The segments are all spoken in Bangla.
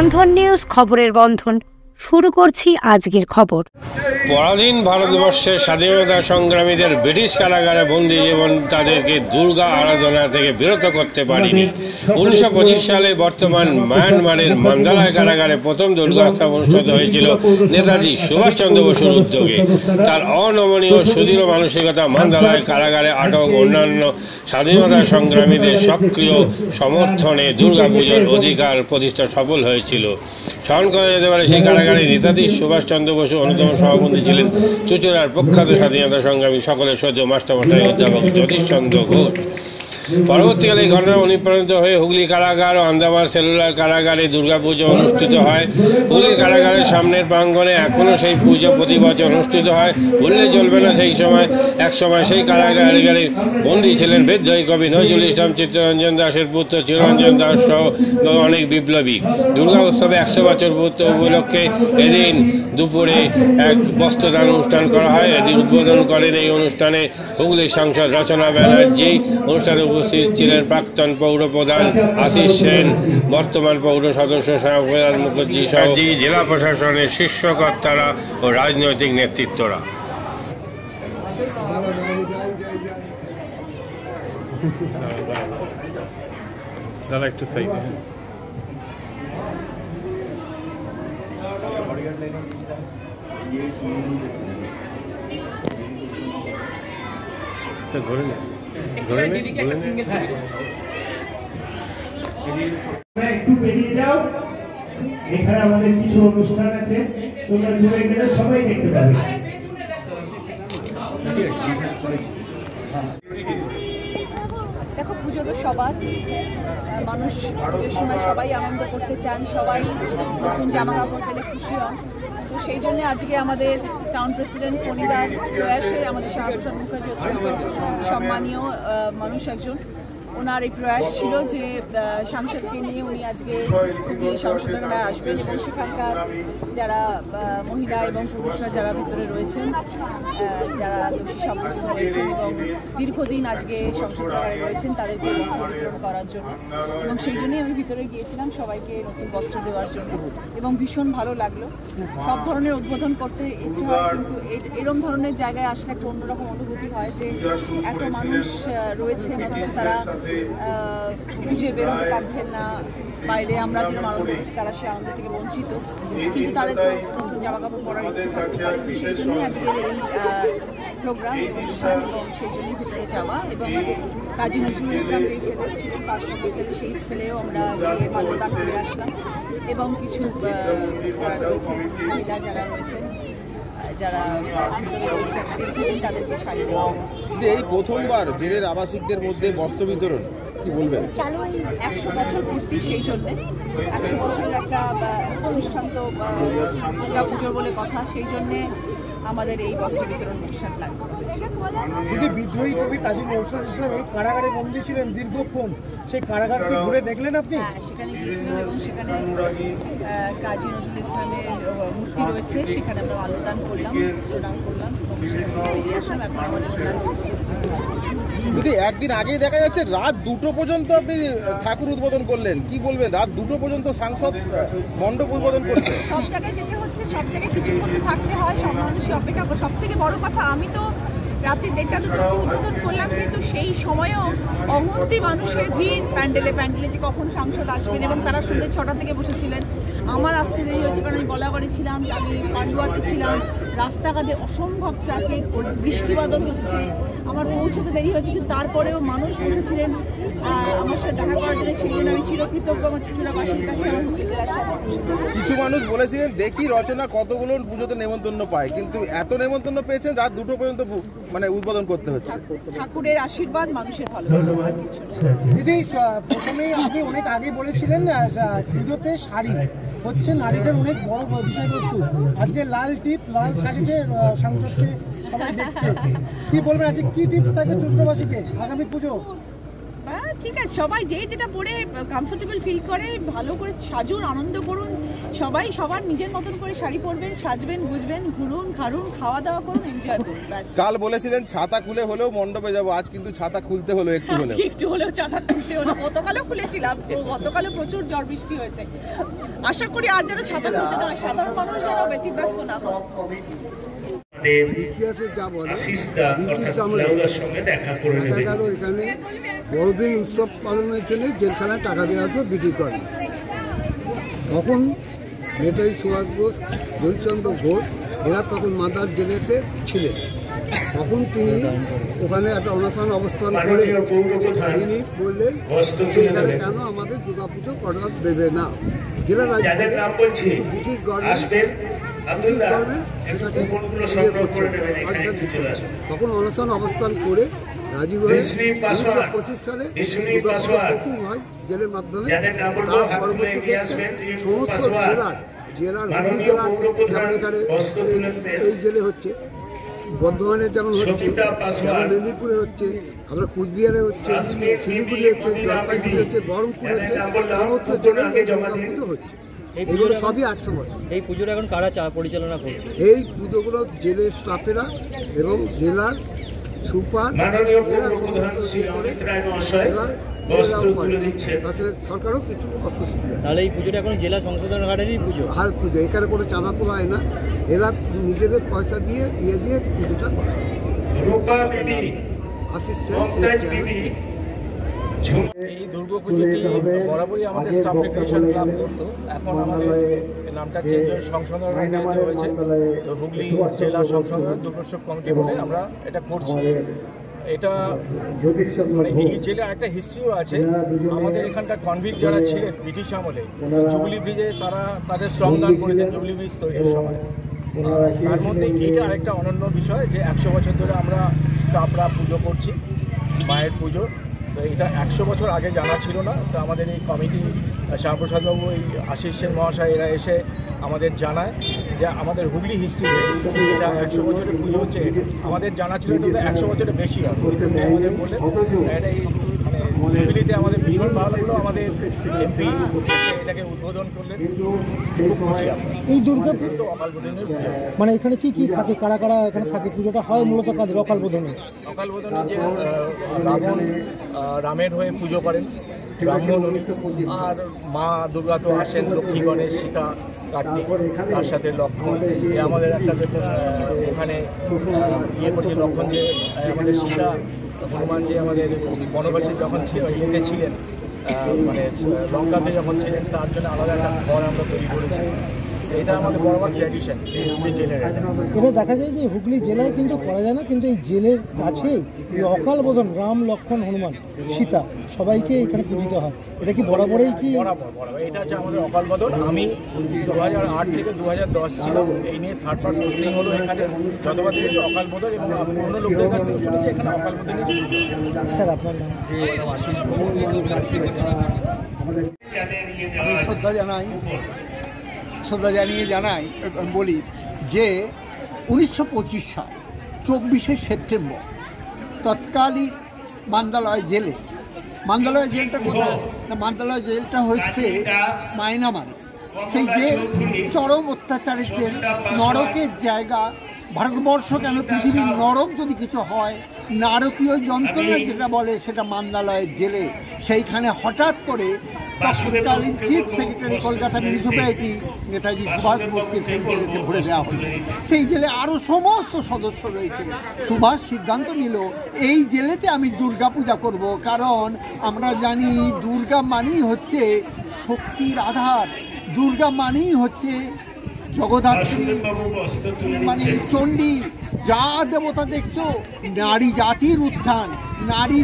বন্ধন নিউজ, খবরের বন্ধন। শুরু করছি আজকের খবর। পরাধীন ভারতবর্ষের স্বাধীনতা সংগ্রামীদের ব্রিটিশ কারাগারে বন্দী জীবন তাদেরকে দুর্গা আরাধনা থেকে বিরত করতে পারেনি। 1925 সালে বর্তমান মায়ানমারের মান্দালায় কারাগারে প্রথম দুর্গা উৎসব অনুষ্ঠিত হয়েছিল নেতাজি সুভাষচন্দ্র বসুর উদ্যোগে। তার অনমনীয় সুদৃঢ় মানসিকতা মান্দালায় কারাগারে আটক অন্যান্য স্বাধীনতা সংগ্রামীদের সক্রিয় সমর্থনে দুর্গাপুজোর অধিকার প্রতিষ্ঠা সফল হয়েছিল। স্মরণ করা যেতে পারে, সেই কারাগারে নেতাজি সুভাষচন্দ্র বসু অন্যতম সভাপতি ছিলেন চুঁচুড়ার প্রখ্যাত স্বাধীনতা সংগ্রামী সকলের সহ্য মাস্টারমশাই অধ্যাপক যতীশচন্দ্র ঘোষ। পরবর্তীকালে এই ঘটনা অনুপ্রাণিত হয়ে হুগলি কারাগার ও আন্দামান সেলুলার কারাগারে দুর্গাপুজো অনুষ্ঠিত হয়। হুগলি কারাগারের সামনের প্রাঙ্গণে এখনও সেই পুজো প্রতি বছর অনুষ্ঠিত হয়। বললে চলবে না, এক সময় সেই কারাগারে বন্দী ছিলেন বিদ্রোহী কবি নজরুল ইসলাম, চিত্তরঞ্জন দাসের পুত্র চিরঞ্জন দাস সহ অনেক বিপ্লবী। দুর্গা উৎসবে 100 বছর উপলক্ষে এদিন দুপুরে এক বস্ত্রদান অনুষ্ঠান করা হয়। এদিন উদ্বোধন করেন এই অনুষ্ঠানে হুগলির সাংসদ রচনা ব্যানার্জি। অনুষ্ঠানে উপস্থিত ছিলেন প্রাক্তন পৌর প্রধান আশিস সেন, বর্তমান পৌর সদস্য শ্যামপ্রসাদ মুখার্জি সহ জেলা প্রশাসনের শীর্ষকর্তারা ও রাজনৈতিক নেতৃত্বরা। একটু বেরিয়ে যাও, এখানে আমাদের কিছু অনুষ্ঠান আছে, তোমরা দূরে গেলে সবাই দেখতে পাবে। দেখো, পুজো তো সবার, মানুষ পুজোর সময় সবাই আনন্দ করতে চান, সবাই নতুন জামা কাপড় পেলে খুশি হন। তো সেই জন্য আজকে আমাদের টাউন প্রেসিডেন্ট ফণিদার প্রয়াসে আমাদের শ্যামপ্রসাদ মুখার্জি অত্যন্ত সম্মানীয় মানুষ একজন, ওনার এই প্রয়াস ছিল যে সাংসদকে নিয়ে উনি আজকে হুগলি সংসদে আসবেন এবং সেখানকার যারা মহিলা এবং পুরুষরা যারা ভিতরে রয়েছেন, যারা দোষী সাব্যস্ত হয়েছেন এবং দীর্ঘদিন আজকে সংসদে রয়েছেন, তাদেরকে বস্ত্র বিতরণ করার জন্য। এবং সেই জন্যই আমি ভিতরে গিয়েছিলাম সবাইকে নতুন বস্ত্র দেওয়ার জন্য এবং ভীষণ ভালো লাগলো। সব ধরনের উদ্বোধন করতে ইচ্ছে হয়, কিন্তু এরকম ধরনের জায়গায় আসলে একটা অন্যরকম অনুভূতি হয় যে এত মানুষ রয়েছেন অথচ তারা বুঝে বেরোতে পারছেন না বাইরে। আমরা যেরকম আনন্দ করছি তারা সে আনন্দ থেকে বঞ্চিত, কিন্তু তাদের তো নতুন জামা কাপড় পরার ইচ্ছে থাকতে পারে। সেই জন্যই আজকের এই প্রোগ্রাম অনুষ্ঠান এবং সেই জন্যই ভিতরে যাওয়া। এবং কাজী নজরুল ইসলাম যেই সেলে ছিলেন, 5 নম্বর সেলে, সেই সেলেও আমরা গিয়ে মাল্যদান করে আসলাম এবং কিছু যারা রয়েছেন মহিলা যারা রয়েছেন যারা রয়েছে দীর্ঘদিন তাদেরকে শাড়ি দেওয়া। এই প্রথমবার জেলের আবাসিকদের মধ্যে বস্ত্র বিতরণ, কি বলবেন? 100 বছর পূর্তি, সেই জন্যে 100 বছরের একটা অনুষ্ঠান তো দুর্গা পুজোর বলে কথা, সেই জন্যে আমাদের এই বস্ত্র বিতরণ অনুষ্ঠান লাগবে। দিদি, বিদ্রোহী কবি কাজী নজরুল ইসলাম এই কারাগারে বন্দী ছিলেন দীর্ঘক্ষণ, সেই কারাগারকে ঘুরে দেখলেন আপনি? হ্যাঁ, সেখানে গিয়েছিলাম এবং সেখানে কাজী নজরুল ইসলামের মূর্তি রয়েছে, সেখানে আমরা মাল্যদান করলাম, প্রণাম করলাম এবং সেখানে বেরিয়ে আসলাম। এখন আমাদের দিদি, একদিন আগেই দেখা যাচ্ছে রাত 2টো পর্যন্ত আপনি ঠাকুর উদ্বোধন করলেন, কি বলবেন? রাত 2টো পর্যন্ত সাংসদ মণ্ডপ উদ্বোধন করছে। সব জায়গায় যেতে হচ্ছে, সব জায়গায় কিছুক্ষণ তো থাকতে হয়, সব মানুষই অপেক্ষা করে। সব থেকে বড় কথা, আমি তো রাত্রি 1টা-2টোতে উদ্বোধন করলাম, কিন্তু সেই সময়েও অগন্তি মানুষের ভিড় প্যান্ডেলে যে কখন সাংসদ আসবেন, এবং তারা সন্ধ্যে 6টা থেকে বসেছিলেন। আমার আসতে দেরি হয়েছে কারণ আমি বলাবাড়ি ছিলাম, আমি পাড়ুয়াতে ছিলাম, রাস্তাঘাটে অসম্ভব ট্রাফিক, বৃষ্টি বাদল হচ্ছে, আমার পৌঁছতে দেরি হয়েছে, কিন্তু তারপরেও মানুষ বসেছিলেন আমার সাথে দেখা করার জন্য। সেই জন্য আমি চিরকৃতজ্ঞ আমার চুঁচুড়াবাসীর কাছে, আমার হুগলি জেলার সব মানুষ। কিছু মানুষ বলেছিলেন দেখি রচনা কতগুলো পুজোতে নেমন্তন্ন পায়, কিন্তু এত নেমন্তন্ন পেয়েছেন রাত 2টো পর্যন্ত মানে উদ্বোধন করতে হচ্ছে। ঠাকুরের আশীর্বাদ, মানুষের ভালোবাসা, আর কিছু না। দিদি, প্রথমেই আপনি অনেক আগে বলেছিলেন পুজোতে শাড়ি হচ্ছে নারীদের অনেক বড় বিষয়বস্তু। আজকে লাল টিপ, লাল শাড়িতে সাংসদকে সবাই দেখছে, কি বলবেন? আজকে কি টিপস থাকবে চুঁচুড়াবাসীকে আগামী পুজো? ব্যাস ঠিক আছে, সবাই যে যেটা পরে কমফোর্টেবল ফিল করে ভালো করে সাজুন, আনন্দ করুন, সবাই সবার নিজের মতন করে শাড়ি পরবেন, সাজবেন, বুঝবেন, ঘুরুন, খারুন, খাওয়া দাওয়া করুন, এনজয় করুন, ব্যাস। কাল বলেছিলেন ছাতা খুলে হলেও মণ্ডপে যাবো, আজ কিন্তু ছাতা খুলতে হলো একটু হলেও। একটু হলেও ছাতা খুলতে হলো, গতকালও খুলেছিলাম, তো গতকালও প্রচুর ঝড় বৃষ্টি হয়েছে। আশা করি আর যেন ছাতা খুলতে না হয়, সাধারণ মানুষ যেন ব্যতিব্যস্ত না হয়। ইতিহাসে যা বলে দেখা গেল এখানে বড়দিন উৎসব পালনের জন্য জেলখানায় টাকা দেওয়া হতো ব্রিটিশ গভর্নমেন্ট। তখন নেতাজি সুভাষ বোস, জয়চন্দ্র ঘোষ এরা তখন মাদার জেলেতে ছিলেন। তখন তিনি ওখানে একটা অনশন অবস্থান করে তিনি বললেন এখানে কেন আমাদের দুর্গাপুজো করা দেবে না। জেলা ব্রিটিশ গভর্নমেন্ট তখন অনশন অবস্থান করে রাজি হয়ে 1925 সালে প্রথম হয় জেলের মাধ্যমে। তার পরবর্তী ক্ষেত্রে সমস্ত জেলার হুগলি জেলার যেমন এখানে এই জেলে হচ্ছে, বর্ধমানে যেমন হচ্ছে, যেমন মেদিনীপুরে হচ্ছে, আমরা কুচবিহারে হচ্ছে, শিলিগুড়ি হচ্ছে, জলপাইগুড়ি হচ্ছে, বহরমপুরে হচ্ছে, সমস্ত জেলায় এই দুর্গাপুজো হচ্ছে। এইগুলো সবই 100 বছর। এই পুজোটা এখন কারা পরিচালনা করছে? এই পুজোগুলো জেলের স্টাফেরা এবং জেলার সুপার সরকারও কিছু অর্থ সুবিধা। তাহলে এই পুজোটা এখন জেলা সংশোধনাগারেরই পুজো? আর পুজো এখানে কোনো চাঁদা তোলা হয় না, এরা নিজেদের পয়সা দিয়ে দিয়ে পুজোটা করে। এই দুর্গাপুজোটি বরাবরই আমাদের স্টাফ রিক্রিয়েশন ক্লাব করতো, এখন আমাদের নামটা চেঞ্জ হয়ে সংশোধন হয়েছে, তো হুগলি জেলা সংশোধন দুর্গোৎসব কমিটি বলে আমরা এটা করছি। এটা মানে এই জেলার একটা হিস্ট্রিও আছে। আমাদের এখানকার কনভিক্ট যারা ছিলেন ব্রিটিশ আমলে জুবিলি ব্রিজে তারা তাদের শ্রমদান করেছেন জুবিলি ব্রিজ তৈরির সময়। তার মধ্যে এইটা আরেকটা অনন্য বিষয় যে 100 বছর ধরে আমরা স্টাফরা পুজো করছি, মায়ের পুজো। তো এটা 100 বছর আগে জানা ছিল না, তো আমাদের এই কমিটি শ্যামাপ্রসাদবাবু, এই আশিস সেন মহাশয় এরা এসে আমাদের জানায় যে আমাদের হুগলি হিস্ট্রি এটা 100 বছরের পুজো হচ্ছে। আমাদের জানা ছিল এটা 100 বছরের বেশি হবে, আমাদের বললেন এটা এই মানে হুগলিতে আমাদের ভীষণ ভালো লাগলো। আমাদের এমপি এটাকে উদ্বোধন করলেন, খুব খুশি আমরা। এই দুর্গাপুজো তো অকাল বোধনের পুজো, মানে এখানে কি কি থাকে, কারা কারা এখানে থাকে? পুজোটা হয় মূলত কাদের? অকাল বোধনে। অকাল বোধনে যে রাবণ রামের হয়ে পুজো করেন ব্রাহ্মণ, আর মা দুর্গা তো আসেন, লক্ষ্মী গণেশ সীতা কার্তিক, তার সাথে লক্ষ্মণ। আমাদের একটা ওখানে ইয়ে করছে লক্ষ্মণ, যে আমাদের সীতা হনুমান যে আমাদের বনবাসী যখন ইয়েতে ছিলেন, মানে লঙ্কাতে যখন ছিলেন, তার জন্য আলাদা একটা ঘর আমরা তৈরি করেছি। এটা আমাদের বরাবর ট্র্যাডিশন হুগলি জেলের। এটা দেখা যায় যে হুগলি জেলায় কিন্তু করা যায় না, কিন্তু এই জেলের কাছেই যে অকাল বোধন, রাম লক্ষ্মণ হনুমান সীতা সবাইকে এখানে পূজিত হয়। এটা কি বরাবরই কি? বরাবর এটা হচ্ছে আমাদের অকাল বোধন। আমি 2008 থেকে 2010 ছিলাম, এই নিয়ে থার্ড পার্ট পোস্টিং হলো এখানে। যতবার দেখেছি অকাল বোধন, এবং পুরনো লোকদের কাছ থেকে শুনেছি এখানে অকাল বোধনের। স্যার আপনার নাম? আশিস। আমি শ্রদ্ধা জানিয়ে বলি যে 1925 সাল 24শে সেপ্টেম্বর তৎকালীন মান্দালয় জেলটা কোথায় না, মান্দালয় জেলটা হচ্ছে মায়ানমারে। সেই জেল চরম অত্যাচারের জেল, নরকের জায়গা। ভারতবর্ষ কেন, পৃথিবীর নরক যদি কিছু হয়, নারকীয় যন্ত্রণা যেটা বলে সেটা মান্দালয়ের জেলে। সেইখানে হঠাৎ করে তৎকালীন chief secretary Kolkata municipality Netaji Subhash বোসকে সেই জেলেতে ভরে দেওয়া হলো। সেই জেলে আরও সমস্ত সদস্য রয়েছে। সুভাষ সিদ্ধান্ত নিল এই জেলেতে আমি দুর্গা পূজা করব, কারণ আমরা জানি দুর্গা মানেই হচ্ছে শক্তির আধার, দুর্গা মানেই হচ্ছে জগদ্ধাত্রী, মানে চণ্ডী, যা দেবতা দেখছো, নারী জাতির উত্থান। নারী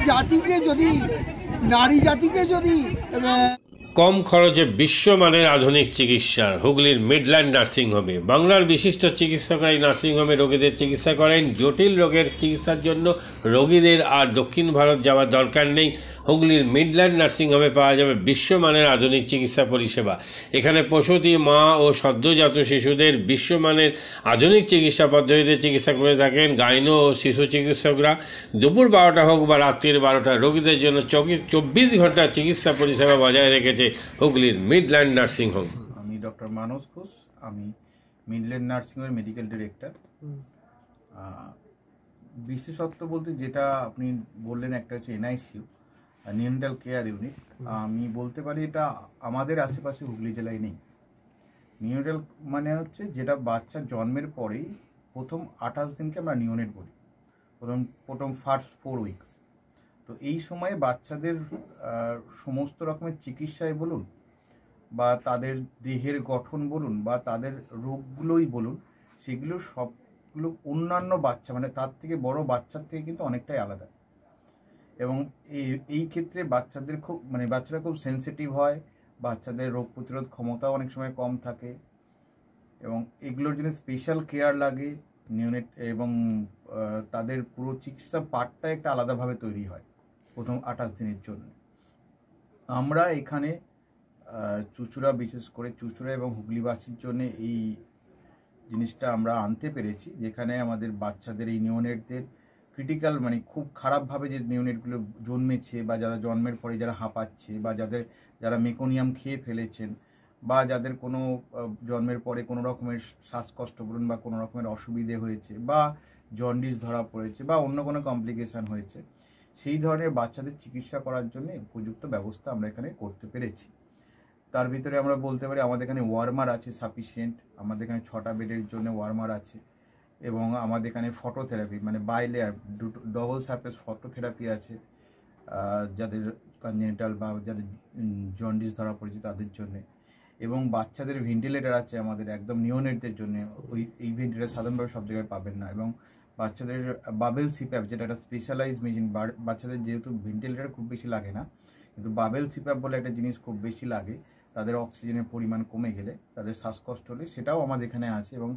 জাতিকে যদি কম খরচে বিশ্বমানের আধুনিক চিকিৎসার হুগলির মিডল্যান্ড নার্সিংহোমে বাংলার বিশিষ্ট চিকিৎসকরা এই নার্সিংহোমে রোগীদের চিকিৎসা করেন। জটিল রোগের চিকিৎসার জন্য রোগীদের আর দক্ষিণ ভারত যাওয়ার দরকার নেই। হুগলির মিডল্যান্ড নার্সিংহোমে পাওয়া যাবে বিশ্বমানের আধুনিক চিকিৎসা পরিষেবা। এখানে প্রসূতি মা ও সদ্যজাত শিশুদের বিশ্বমানের আধুনিক চিকিৎসা পদ্ধতিতে চিকিৎসা করে থাকেন গাইনো ও শিশু চিকিৎসকরা। দুপুর 12টা হোক বা রাত্রির 12টা, রোগীদের জন্য 24 ঘন্টা চিকিৎসা পরিষেবা বজায় রেখেছে হুগলির মিডল্যান্ড নার্সিংহোম। আমি ডক্টর মানস ঘোষ, আমি মিডল্যান্ড নার্সিংহোমের মেডিকেল ডিরেক্টর। বিশেষত্ব বলতে যেটা আপনি বললেন, একটা হচ্ছে এনআইসিইউ, নিউনেটাল কেয়ার ইউনিট। আমি বলতে পারি এটা আমাদের আশেপাশে হুগলি জেলায় নেই। নিউনেটাল মানে হচ্ছে যেটা বাচ্চা জন্মের পরেই প্রথম 28 দিনকে আমরা নিউনেট বলি, প্রথম ফার্স্ট 4 উইকস। তো এই সময়ে বাচ্চাদের সমস্ত রকমের চিকিৎসায় বলুন বা তাদের দেহের গঠন বলুন বা তাদের রোগগুলোই বলুন, সেগুলো সবগুলো অন্যান্য বাচ্চা মানে তার থেকে বড় বাচ্চার থেকে কিন্তু অনেকটাই আলাদা। এবং এই ক্ষেত্রে বাচ্চাদের বাচ্চারা খুব সেন্সিটিভ হয়, বাচ্চাদের রোগ প্রতিরোধ ক্ষমতাও অনেক সময় কম থাকে এবং এগুলোর জন্য স্পেশাল কেয়ার লাগে নিউনেট, এবং তাদের পুরো চিকিৎসা পার্টটা একটা আলাদাভাবে তৈরি হয় প্রথম 28 দিনের জন্য। আমরা এখানে চুঁচুড়া, বিশেষ করে চুঁচুড়া এবং হুগলিবাসীর জন্য এই জিনিসটা আমরা আনতে পেরেছি, যেখানে আমাদের বাচ্চাদের এই নিউনেটদের ক্রিটিক্যাল খুব খারাপভাবে যে নিউনেটগুলো জন্মেছে বা যারা জন্মের পরে যারা হাঁপাচ্ছে বা যারা মেকোনিয়াম খেয়ে ফেলেছেন বা যাদের কোনো জন্মের পরে কোনো রকমের শ্বাসকষ্ট বলুন বা কোনো রকমের অসুবিধে হয়েছে বা জন্ডিস ধরা পড়েছে বা অন্য কোনো কমপ্লিকেশান হয়েছে, সেই ধরনের বাচ্চাদের চিকিৎসা করার জন্য উপযুক্ত ব্যবস্থা আমরা এখানে করতে পেরেছি। তার ভিতরে আমরা বলতে পারি আমাদের এখানে ওয়ার্মার আছে সাফিসিয়েন্ট, আমাদের এখানে 6টা বেডের জন্য ওয়ার্মার আছে এবং আমাদের এখানে phototherapy bilayer double surface phototherapy আছে যাদের কনজেনিটাল বা যাদের জন্ডিস ধরা পড়েছে তাদের জন্যে, এবং বাচ্চাদের ভেন্টিলেটার আছে আমাদের একদম নিওনেটদের জন্য। এই ভেন্টিলেটার সাধারণভাবে সব জায়গায় পাবেন না, এবং বাচ্চাদের বাবেল সিপ্যাপ যেটা একটা স্পেশালাইজ মেশিন, বাচ্চাদের যেহেতু ভেন্টিলেটার খুব বেশি লাগে না, কিন্তু বাবেল সিপ্যাপ বলে একটা জিনিস খুব বেশি লাগে, তাদের অক্সিজেনের পরিমাণ কমে গেলে, তাদের শ্বাসকষ্ট হলে, সেটাও আমাদের এখানে আছে। এবং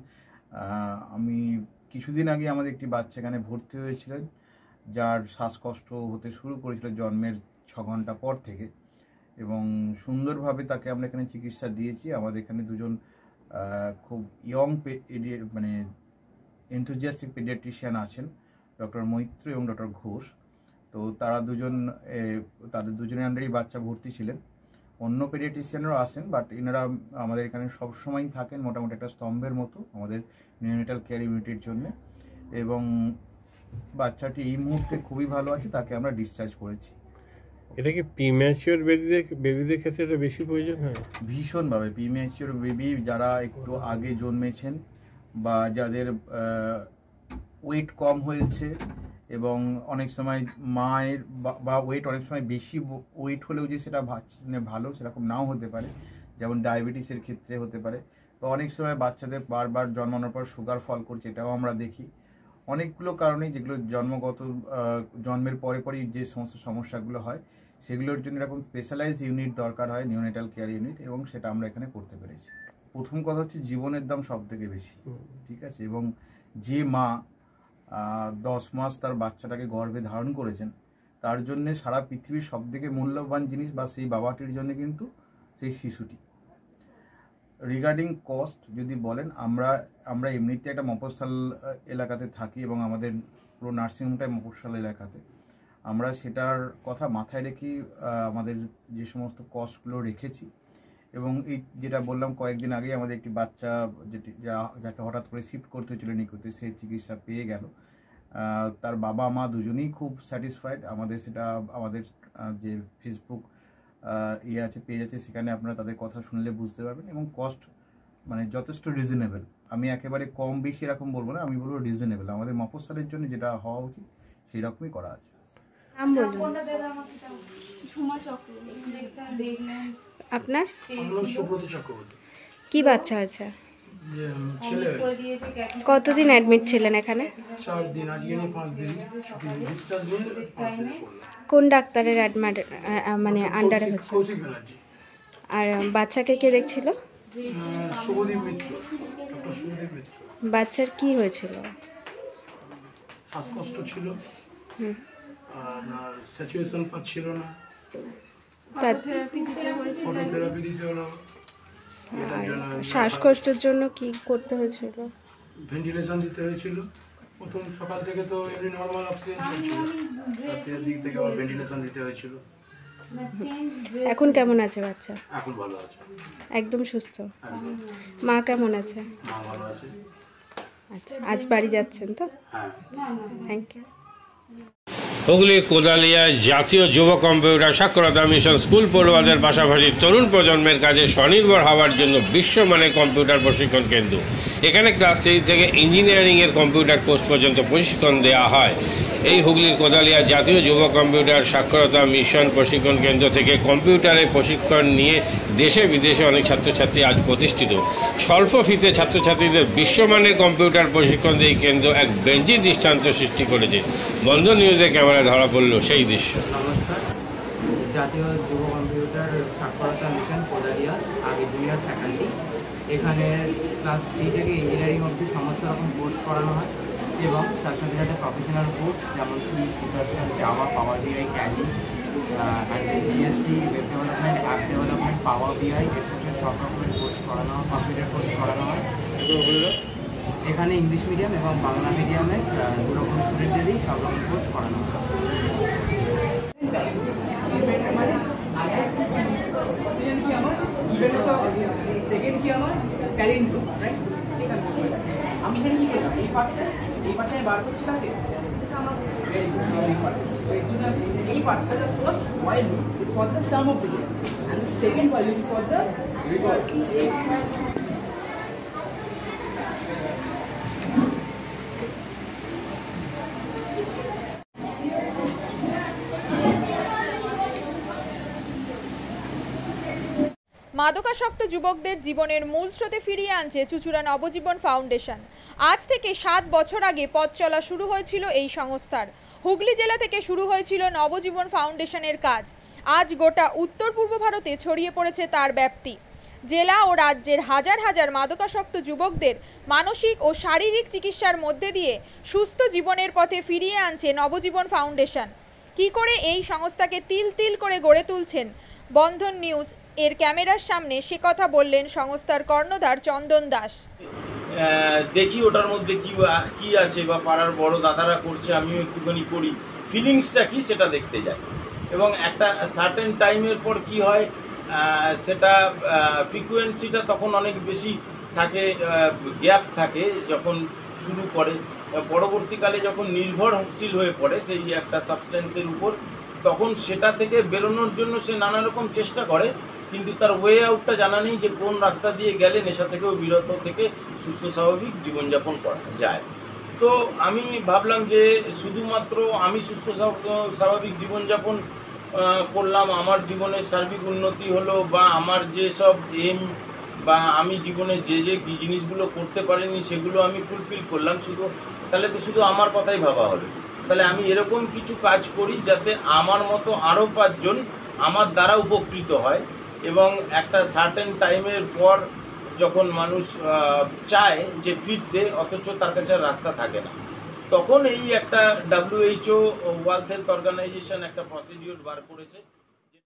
আমি কিছুদিন আগে আমাদের একটি বাচ্চা এখানে ভর্তি হয়েছিলেন যার শ্বাসকষ্ট হতে শুরু করেছিল জন্মের 6 ঘন্টা পর থেকে, এবং সুন্দরভাবে তাকে আমরা এখানে চিকিৎসা দিয়েছি। আমাদের এখানে দুজন খুব ইয়ং এনথুজিয়াস্টিক পেডিয়াট্রিশিয়ান আছেন, ডক্টর মৈত্র এবং ডক্টর ঘোষ। তো তারা তাদের দুজনের আন্ডারেই বাচ্চা ভর্তি ছিলেন। অন্য পেডিয়াট্রিশিয়ানরাও আসেন, বাট এনারা আমাদের এখানে সবসময়ই থাকেন মোটামুটি একটা স্তম্ভের মতো আমাদের নিউনেটাল কেয়ার ইউনিটের জন্য। এবং বাচ্চাটি এই মুহূর্তে খুবই ভালো আছে, তাকে আমরা ডিসচার্জ করেছি। এটা কি প্রিম্যাচিওর বেবিদের ক্ষেত্রে এটা বেশি প্রয়োজন হয়? ভীষণভাবে প্রিম্যাচিওর বেবি যারা একটু আগে জন্মেছেন বা যাদের ওয়েট কম হয়েছে, এবং অনেক সময় মায়ের বা ওয়েট অনেক সময় বেশি ওয়েট হলেও যে সেটা ভালো সেরকম নাও হতে পারে, যেমন ডায়াবেটিসের ক্ষেত্রে হতে পারে। তো অনেক সময় বাচ্চাদের বারবার জন্মানোর পর সুগার ফল করছে, এটাও আমরা দেখি। অনেকগুলো কারণেই যেগুলো জন্মের পরেই যে সমস্ত সমস্যাগুলো হয়, সেগুলোর জন্য এরকম স্পেশালাইজ ইউনিট দরকার হয়, নিউনেটাল কেয়ার ইউনিট, এবং সেটা আমরা এখানে করতে পেরেছি। প্রথম কথা হচ্ছে জীবনের দাম সব থেকে বেশি, ঠিক আছে, এবং যে মা 10 মাস তার বাচ্চাটাকে গর্ভে ধারণ করেছেন, তার জন্য সারা পৃথিবীর সব থেকে মূল্যবান জিনিস বা সেই বাবাটির জন্য কিন্তু সেই শিশুটি। রিগার্ডিং কস্ট যদি বলেন, আমরা এমনিতে একটা মফস্বল এলাকাতে থাকি এবং আমাদের পুরো নার্সিংহোমটাই মফস্বল এলাকাতে। আমরা সেটার কথা মাথায় রেখেই আমাদের যে সমস্ত কস্টগুলো রেখেছি। এবং এই যেটা বললাম, কয়েকদিন আগেই আমাদের একটি বাচ্চা যাকে হঠাৎ করে শিফট করতে হয়েছিল নিকুতে, সে চিকিৎসা পেয়ে গেল। তার বাবা মা দুজনেই খুব স্যাটিসফাইড। আমাদের যে ফেসবুক আছে, পেজ আছে, সেখানে আপনারা তাদের কথা শুনলে বুঝতে পারবেন। এবং কস্ট যথেষ্ট রিজনেবল। আমি একেবারে কম বেশি এরকম বলবো না, আমি বলবো রিজনেবল। আমাদের মফস্বলের জন্য যেটা হওয়া উচিত সেই রকমই করা আছে। আপনার কি বাচ্চা আছে? কতদিন অ্যাডমিট ছিলেন এখানে? 4 দিন। আজকে 5 দিন ডিসচার্জ নিয়ে। কোন ডাক্তারের আন্ডারে হচ্ছে? আর বাচ্চাকে কে দেখছিল? শুভদীপ মিত্র, ডক্টর শুভদীপ মিত্র। বাচ্চার কি হয়েছিল? শ্বাসকষ্ট ছিল, আর স্যাচুয়েশন পাচ্ছিল না, ফটোথেরাপি দিতে হলো। শ্বাসকষ্টের জন্য কি করতে হয়েছিল? ভেন্টিলেশন দিতে হয়েছিল। প্রথম সকাল থেকে তো এমনি নর্মাল অক্সিজেন চলছিল, রাতের দিক থেকে আবার ভেন্টিলেশন দিতে হয়েছিল। এখন কেমন আছে বাচ্চা? এখন ভালো আছে, একদম সুস্থ। মা কেমন আছে? মা ভালো আছে। আচ্ছা, আজ বাড়ি যাচ্ছেন তো? হ্যাঁ, থ্যাংক ইউ। হুগলির কোদালিয়া জাতীয় যুব কম্পিউটার সাক্ষরতা মিশন স্কুল পড়ুয়াদের পাশাপাশি তরুণ প্রজন্মের কাজে স্বনির্ভর হওয়ার জন্য বিশ্বমানের কম্পিউটার প্রশিক্ষণ কেন্দ্র। এখানে ক্লাস 3 থেকে ইঞ্জিনিয়ারিংয়ের কম্পিউটার কোর্স পর্যন্ত প্রশিক্ষণ দেওয়া হয়। এই হুগলির কোদালিয়া জাতীয় যুব কম্পিউটার সাক্ষরতা মিশন প্রশিক্ষণ কেন্দ্র থেকে কম্পিউটারের প্রশিক্ষণ নিয়ে দেশে বিদেশে অনেক ছাত্রছাত্রী আজ প্রতিষ্ঠিত। স্বল্প ফিতে ছাত্রছাত্রীদের বিশ্বমানের কম্পিউটার প্রশিক্ষণ দিয়ে এই কেন্দ্র এক বেঞ্জি দৃষ্টান্ত সৃষ্টি করেছে। বন্ধন নিউজে ক্যামেরায় ধরা পড়ল সেই দৃশ্য। নমস্কার, জাতীয় যুব কম্পিউটার সাক্ষরতা মিশন কোদালিয়া আগে জুনিয়র ফ্যাকাল্টি। এখানে ক্লাস 3 থেকে ইঞ্জিনিয়ারিং অবধি সমস্ত রকম কোর্স করানো হয় এবং তার সাথে সাথে প্রফেশনাল কোর্স যেমন সি++, Java, power BI, Tally, GST, web development, app development, power BI etcetera সব রকমের কোর্স করানো হয়, কম্পিউটার কোর্স করানো হয়। এখানে ইংলিশ মিডিয়াম এবং বাংলা মিডিয়ামে দু রকম স্টুডেন্টদেরই সব রকম কোর্স করানো হয়। সেকেন্ড কি আমার ট্যালেন্ট, রাইট? আমি এখানে কি করলাম, এই পার্টটা বার করছি কাকে, এই পার্টটা first while loop is for the sum of digits and the second while loop is for the reverse. মাদকাসক্ত যুবকদের জীবনের মূল স্রোতে ফিরিয়ে আনছে চুঁচুড়া নবজীবন ফাউন্ডেশন। আজ থেকে 7 বছর আগে পথ চলা শুরু হয়েছিল এই সংস্থার। হুগলি জেলা থেকে শুরু হয়েছিল নবজীবন ফাউন্ডেশনের কাজ। আজ গোটা উত্তর পূর্ব ভারতে ছড়িয়ে পড়েছে তার ব্যাপ্তি। জেলা ও রাজ্যের হাজার হাজার মাদকাসক্ত যুবকদের মানসিক ও শারীরিক চিকিৎসার মধ্যে দিয়ে সুস্থ জীবনের পথে ফিরিয়ে আনছে নবজীবন ফাউন্ডেশন। কি করে এই সংস্থাকে তিল তিল করে গড়ে তুলছেন বন্ধন নিউজ এর ক্যামেরার সামনে, সে কথা বললেন সংস্থার কর্ণধার চন্দন দাস। দেখি ওটার মধ্যে কি আছে বা পাড়ার বড় দাদারা করছে, আমিও একটুখানি করি, ফিলিংসটা কি সেটা দেখতে যাই। এবং একটা সার্টেন টাইমের পর কি হয়, সেটা ফ্রিকোয়েন্সিটা তখন অনেক বেশি থাকে, গ্যাপ থাকে যখন শুরু করে। পরবর্তীকালে যখন নির্ভরশীল হয়ে পড়ে সেই একটা সাবস্টেন্সের উপর, তখন সেটা থেকে বেরোনোর জন্য সে নানা রকম চেষ্টা করে, কিন্তু তার ওয়ে আউটটা জানা নেই যে কোন রাস্তা দিয়ে গেলে নেশা থেকেও বিরত থেকে সুস্থ স্বাভাবিক জীবনযাপন করা যায়। তো আমি ভাবলাম যে শুধুমাত্র আমি সুস্থ স্বাভাবিক জীবনযাপন করলাম, আমার জীবনের সার্বিক উন্নতি হলো, বা আমার যেসব এম বা আমি জীবনে যে জিনিসগুলো করতে পারিনি সেগুলো আমি ফুলফিল করলাম, তাহলে তো শুধু আমার কথাই ভাবা হবে। তাহলে আমি এরকম কিছু কাজ করি যাতে আমার মতো আরও 5 জন আমার দ্বারা উপকৃত হয়। এবং একটা সার্টেন টাইমের পর যখন মানুষ চায় যে ফিরতে, অথচ তার কাছে রাস্তা থাকে না, তখন এই একটা WHO ওয়ার্ল্ড হেলথ অর্গানাইজেশন একটা প্রসিডিওর বার করেছে।